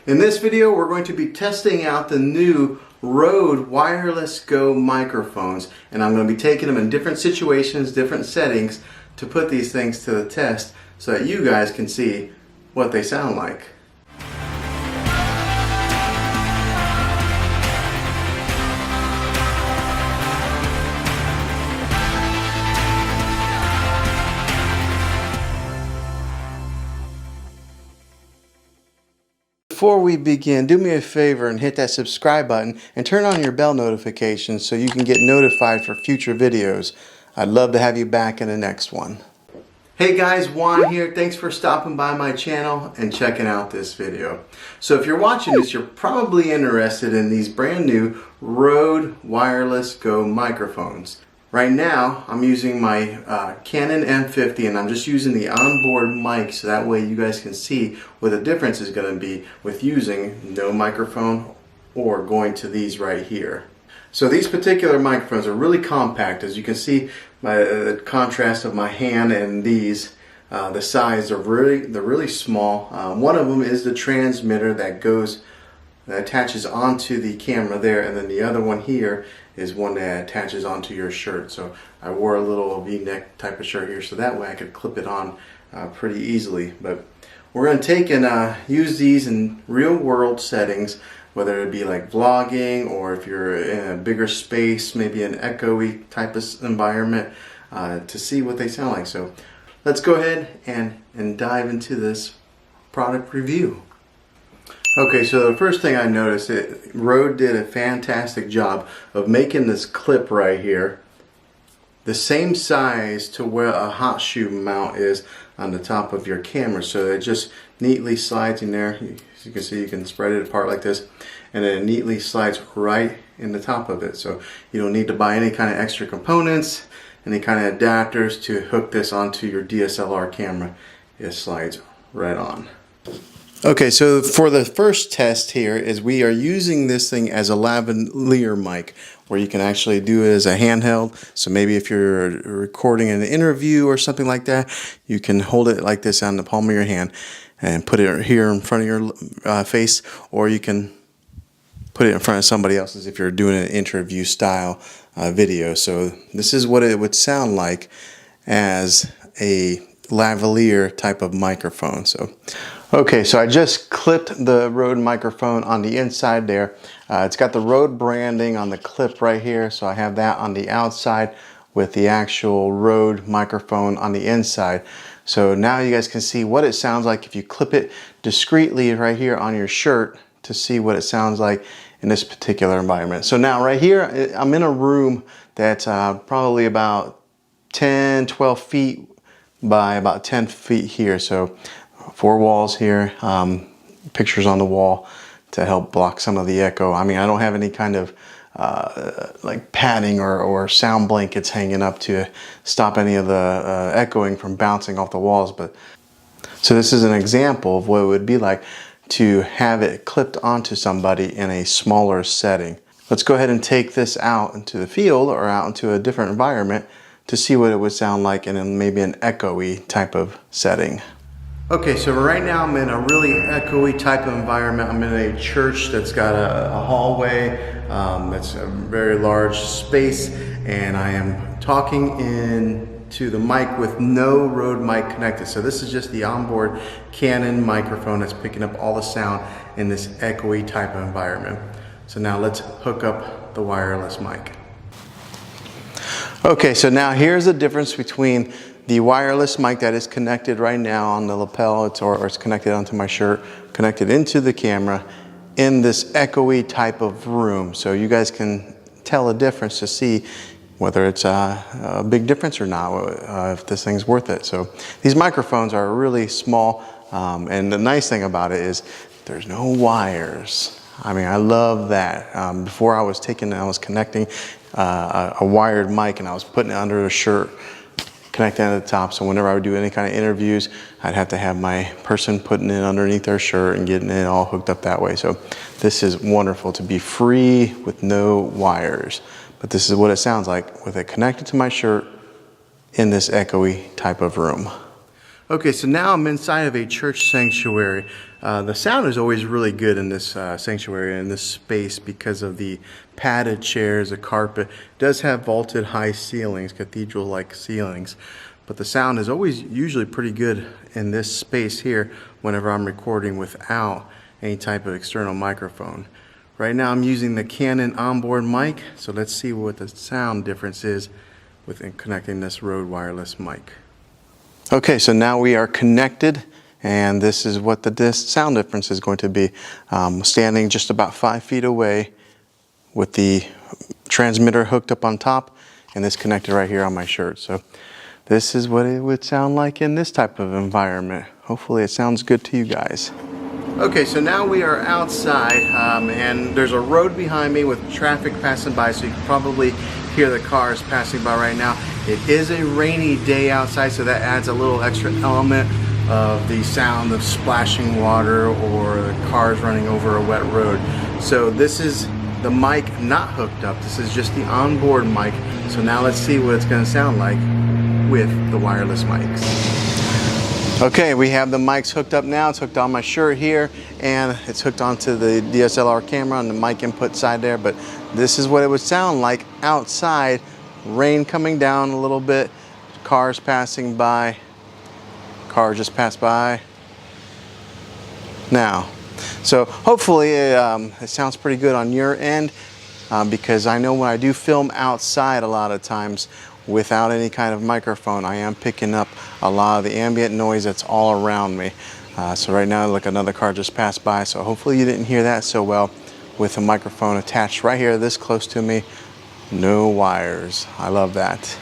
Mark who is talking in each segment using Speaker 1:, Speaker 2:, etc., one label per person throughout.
Speaker 1: In this video, we're going to be testing out the new Rode Wireless Go microphones, and I'm going to be taking them in different situations, different settings to put these things to the test so that you guys can see what they sound like. Before we begin, do me a favor and hit that subscribe button and turn on your bell notifications so you can get notified for future videos. I'd love to have you back in the next one. Hey guys, Juan here. Thanks for stopping by my channel and checking out this video. So if you're watching this, you're probably interested in these brand new Rode Wireless Go microphones. Right now, I'm using my Canon M50 and I'm just using the onboard mic so that way you guys can see what the difference is going to be with using no microphone or going to these right here. So these particular microphones are really compact. As you can see by the contrast of my hand and these, the size they're really small. One of them is the transmitter that attaches onto the camera there, and then the other one here is one that attaches onto your shirt. So I wore a little V-neck type of shirt here so that way I could clip it on pretty easily. But we're going to take and use these in real world settings, whether it be like vlogging or if you're in a bigger space, maybe an echoey type of environment, to see what they sound like. So let's go ahead and dive into this product review. Okay, so the first thing I noticed, Rode did a fantastic job of making this clip right here the same size to where a hot shoe mount is on the top of your camera. So it just neatly slides in there. As you can see, you can spread it apart like this, and then it neatly slides right in the top of it. So you don't need to buy any kind of extra components, any kind of adapters to hook this onto your DSLR camera. It slides right on. Okay, so for the first test here is we are using this thing as a lavalier mic where you can actually do it as a handheld. So maybe if you're recording an interview or something like that, you can hold it like this on the palm of your hand and put it here in front of your face, or you can put it in front of somebody else's if you're doing an interview style video. So this is what it would sound like as a lavalier type of microphone. Okay, so I just clipped the Rode microphone on the inside there. It's got the Rode branding on the clip right here, so I have that on the outside with the actual Rode microphone on the inside. So now you guys can see what it sounds like if you clip it discreetly right here on your shirt to see what it sounds like in this particular environment. So now right here, I'm in a room that's probably about 10-12 feet by about 10 feet here. So 4 walls here, pictures on the wall to help block some of the echo. I mean, I don't have any kind of like padding or sound blankets hanging up to stop any of the echoing from bouncing off the walls. But so this is an example of what it would be like to have it clipped onto somebody in a smaller setting. Let's go ahead and take this out into the field or out into a different environment to see what it would sound like in maybe an echoey type of setting. Okay, so right now I'm in a really echoey type of environment. I'm in a church that's got a hallway, that's a very large space, and I am talking into the mic with no Rode mic connected. So this is just the onboard Canon microphone that's picking up all the sound in this echoey type of environment. So now let's hook up the wireless mic. Okay, so now here's the difference between the wireless mic that is connected right now on the lapel, or it's connected onto my shirt, connected into the camera in this echoey type of room. So you guys can tell a difference to see whether it's a big difference or not, if this thing's worth it. So these microphones are really small, and the nice thing about it is there's no wires. I mean, I love that. Before I was connecting a wired mic and I was putting it under a shirt, connecting at the top, so whenever I would do any kind of interviews, I'd have to have my person putting it underneath their shirt and getting it all hooked up that way. So this is wonderful to be free with no wires. But this is what it sounds like with it connected to my shirt in this echoey type of room. Okay, so now I'm inside of a church sanctuary. The sound is always really good in this sanctuary, in this space, because of the padded chairs, the carpet. It does have vaulted high ceilings, cathedral-like ceilings, but the sound is always usually pretty good in this space here whenever I'm recording without any type of external microphone. Right now I'm using the Canon onboard mic, so let's see what the sound difference is with connecting this Rode wireless mic. Okay, so now we are connected, and this is what the sound difference is going to be. Standing just about 5 feet away with the transmitter hooked up on top, and this connected right here on my shirt. So this is what it would sound like in this type of environment. Hopefully it sounds good to you guys. Okay, so now we are outside, and there's a road behind me with traffic passing by, so you can probably hear the cars passing by right now. It is a rainy day outside, so that adds a little extra element of the sound of splashing water or the cars running over a wet road. So this is the mic not hooked up. This is just the onboard mic. So now let's see what it's going to sound like with the wireless mics. Okay, we have the mics hooked up now. It's hooked on my shirt here, and it's hooked onto the DSLR camera on the mic input side there. But this is what it would sound like outside. Rain coming down a little bit, cars passing by. Car just passed by. Now, so hopefully it sounds pretty good on your end, because I know when I do film outside a lot of times without any kind of microphone, I am picking up a lot of the ambient noise that's all around me. So right now, look, another car just passed by, so hopefully you didn't hear that so well with a microphone attached right here this close to me. No wires. I love that.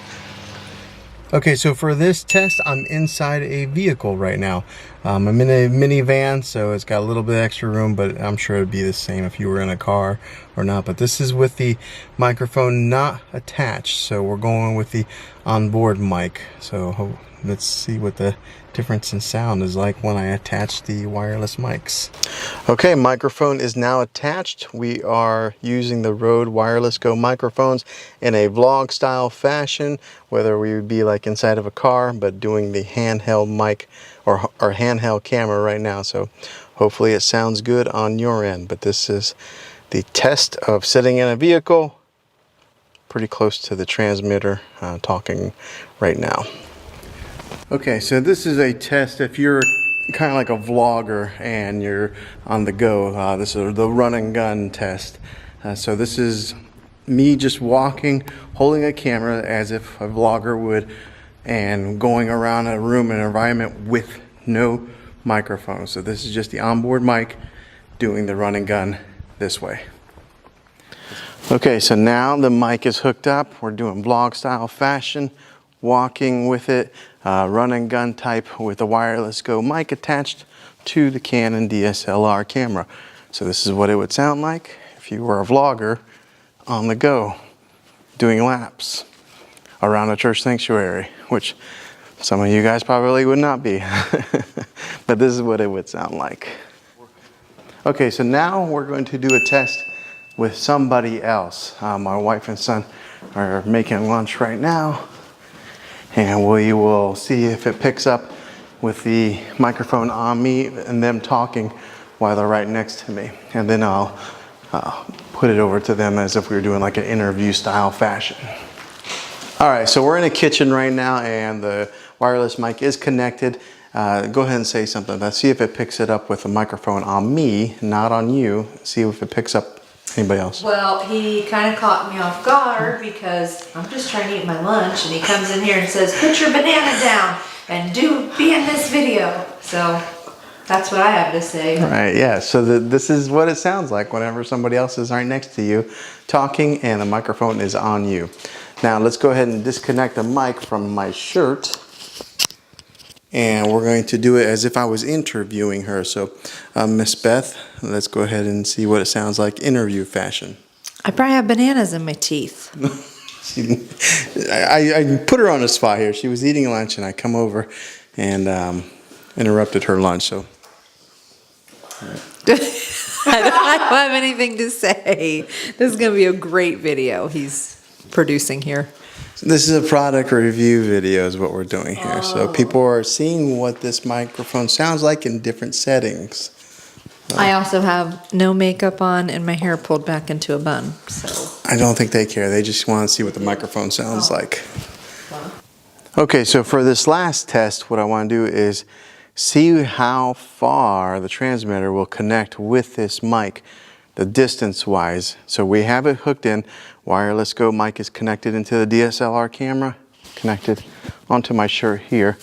Speaker 1: Okay, so for this test, I'm inside a vehicle right now. I'm in a minivan, so it's got a little bit extra room, but I'm sure it'd be the same if you were in a car or not. But this is with the microphone not attached, so we're going with the onboard mic. So let's see what the difference in sound is like when I attach the wireless mics. Okay, microphone is now attached. We are using the Rode Wireless Go microphones in a vlog style fashion, whether we would be like inside of a car, but doing the handheld mic or handheld camera right now. So hopefully it sounds good on your end, but this is the test of sitting in a vehicle pretty close to the transmitter, talking right now. Okay, so this is a test if you're kind of like a vlogger and you're on the go. This is the run and gun test. So this is me just walking, holding a camera as if a vlogger would, and going around a room and environment with no microphone. So this is just the onboard mic doing the run and gun this way. Okay, so now the mic is hooked up. We're doing vlog style fashion, walking with it, run and gun type with the Wireless Go mic attached to the Canon DSLR camera. So this is what it would sound like if you were a vlogger on the go, doing laps around a church sanctuary, which some of you guys probably would not be. But this is what it would sound like. Okay, so now we're going to do a test with somebody else. My wife and son are making lunch right now, and we will see if it picks up with the microphone on me and them talking while they're right next to me. And then I'll put it over to them as if we were doing like an interview style fashion. All right, so we're in a kitchen right now and the wireless mic is connected. Go ahead and say something. Let's see if it picks it up with the microphone on me, not on you. See if it picks up anybody else.
Speaker 2: Well, he kind of caught me off guard because I'm just trying to eat my lunch and he comes in here and says, "Put your banana down and be in this video." So that's what I have to say.
Speaker 1: Right, yeah. So this is what it sounds like whenever somebody else is right next to you talking and the microphone is on you. Now let's go ahead and disconnect the mic from my shirt. And we're going to do it as if I was interviewing her. So Miss Beth, let's go ahead and see what it sounds like interview fashion.
Speaker 2: I probably have bananas in my teeth.
Speaker 1: I put her on the spot here. She was eating lunch and I come over and interrupted her lunch. So
Speaker 2: I don't have anything to say. This is going to be a great video he's producing here.
Speaker 1: This is a product review video is what we're doing here. So people are seeing what this microphone sounds like in different settings.
Speaker 2: I also have no makeup on and my hair pulled back into a bun, so.
Speaker 1: I don't think they care. They just want to see what the microphone sounds like. Okay, so for this last test, what I want to do is see how far the transmitter will connect with this mic, the distance-wise. So we have it hooked in. Wireless Go mic is connected into the DSLR camera, connected onto my shirt here.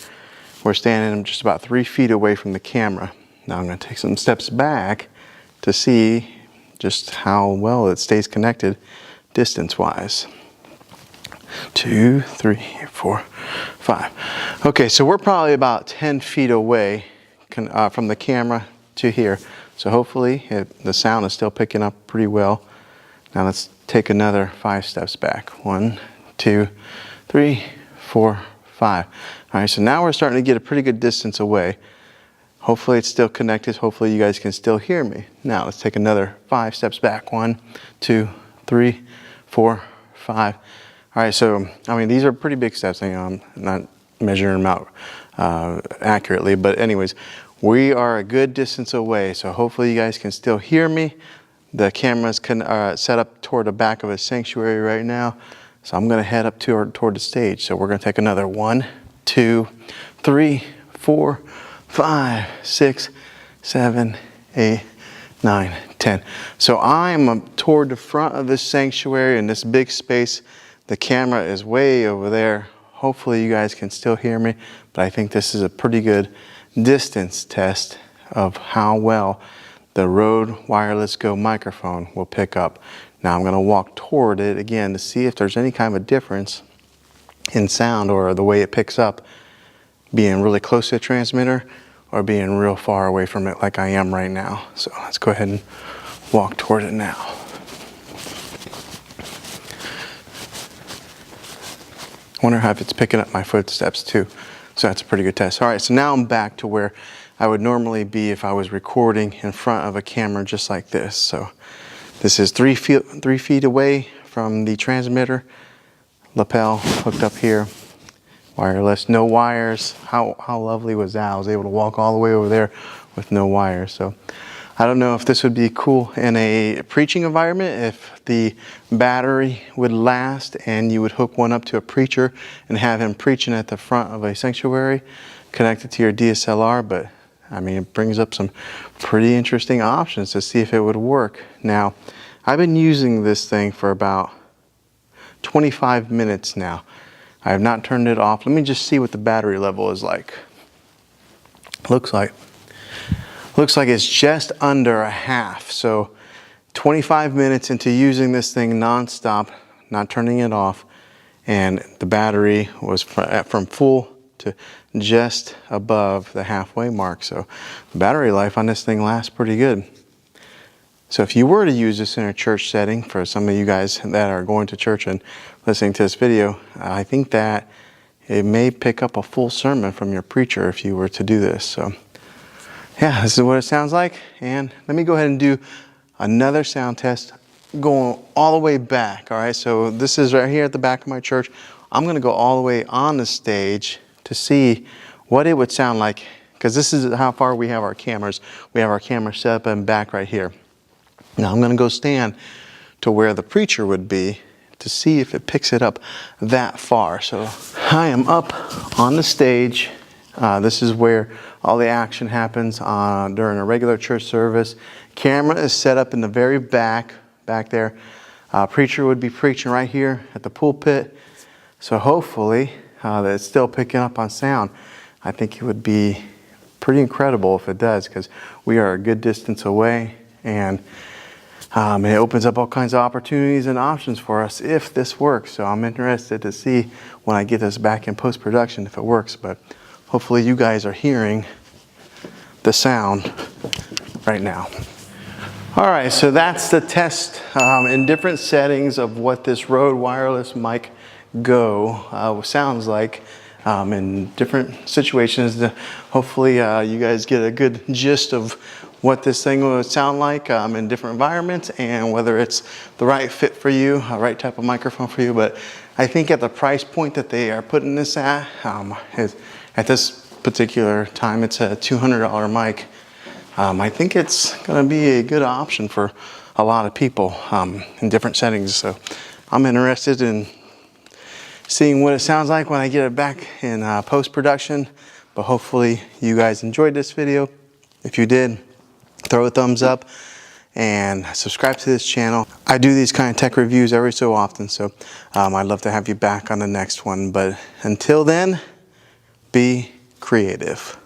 Speaker 1: We're standing just about 3 feet away from the camera. Now I'm going to take some steps back to see just how well it stays connected distance-wise. 2, 3, 4, 5. Okay, so we're probably about 10 feet away from the camera to here. So hopefully the sound is still picking up pretty well. Now let's take another 5 steps back. 1, 2, 3, 4, 5. All right, so now we're starting to get a pretty good distance away. Hopefully it's still connected. Hopefully you guys can still hear me. Now let's take another 5 steps back. 1, 2, 3, 4, 5. All right, so I mean these are pretty big steps. I'm not measuring them out accurately, but anyways, we are a good distance away. So hopefully you guys can still hear me. The camera's set up toward the back of a sanctuary right now. So I'm going to head up toward the stage. So we're going to take another 1, 2, 3, 4, 5, 6, 7, 8, 9, 10. So I'm toward the front of this sanctuary in this big space. The camera is way over there. Hopefully you guys can still hear me, but I think this is a pretty good distance test of how well the Rode Wireless Go microphone will pick up. Now I'm going to walk toward it again to see if there's any kind of a difference in sound or the way it picks up, being really close to the transmitter or being real far away from it like I am right now. So let's go ahead and walk toward it now. I wonder if it's picking up my footsteps too. So that's a pretty good test. All right, so now I'm back to where I would normally be if I was recording in front of a camera just like this. So this is 3 feet away from the transmitter, lapel hooked up here, wireless, no wires. How lovely was that? I was able to walk all the way over there with no wires. So I don't know if this would be cool in a preaching environment, if the battery would last and you would hook one up to a preacher and have him preaching at the front of a sanctuary connected to your DSLR, but I mean, it brings up some pretty interesting options to see if it would work. Now, I've been using this thing for about 25 minutes now. I have not turned it off. Let me just see what the battery level is like. Looks like it's just under a half. So 25 minutes into using this thing nonstop, not turning it off, and the battery was from full to just above the halfway mark. So the battery life on this thing lasts pretty good. So if you were to use this in a church setting, for some of you guys that are going to church and listening to this video, I think that it may pick up a full sermon from your preacher if you were to do this. So yeah, this is what it sounds like. And let me go ahead and do another sound test going all the way back. All right, so this is right here at the back of my church. I'm going to go all the way on the stage to see what it would sound like, because this is how far we have our cameras. We have our camera set up and back right here. Now I'm going to go stand to where the preacher would be to see if it picks it up that far. So I am up on the stage. This is where all the action happens during a regular church service. Camera is set up in the very back there. Preacher would be preaching right here at the pulpit. So hopefully that it's still picking up on sound. I think it would be pretty incredible if it does, because we are a good distance away, and it opens up all kinds of opportunities and options for us if this works. So I'm interested to see when I get this back in post-production if it works, but hopefully you guys are hearing the sound right now. All right, so that's the test in different settings of what this Rode Wireless Mic Go sounds like in different situations. Hopefully you guys get a good gist of what this thing would sound like in different environments and whether it's the right fit for you, a right type of microphone for you. But I think at the price point that they are putting this at this particular time, it's a $200 mic. I think it's going to be a good option for a lot of people in different settings. So I'm interested in seeing what it sounds like when I get it back in post-production. But hopefully you guys enjoyed this video. If you did, throw a thumbs up and subscribe to this channel. I do these kind of tech reviews every so often, so I'd love to have you back on the next one. But until then, be creative.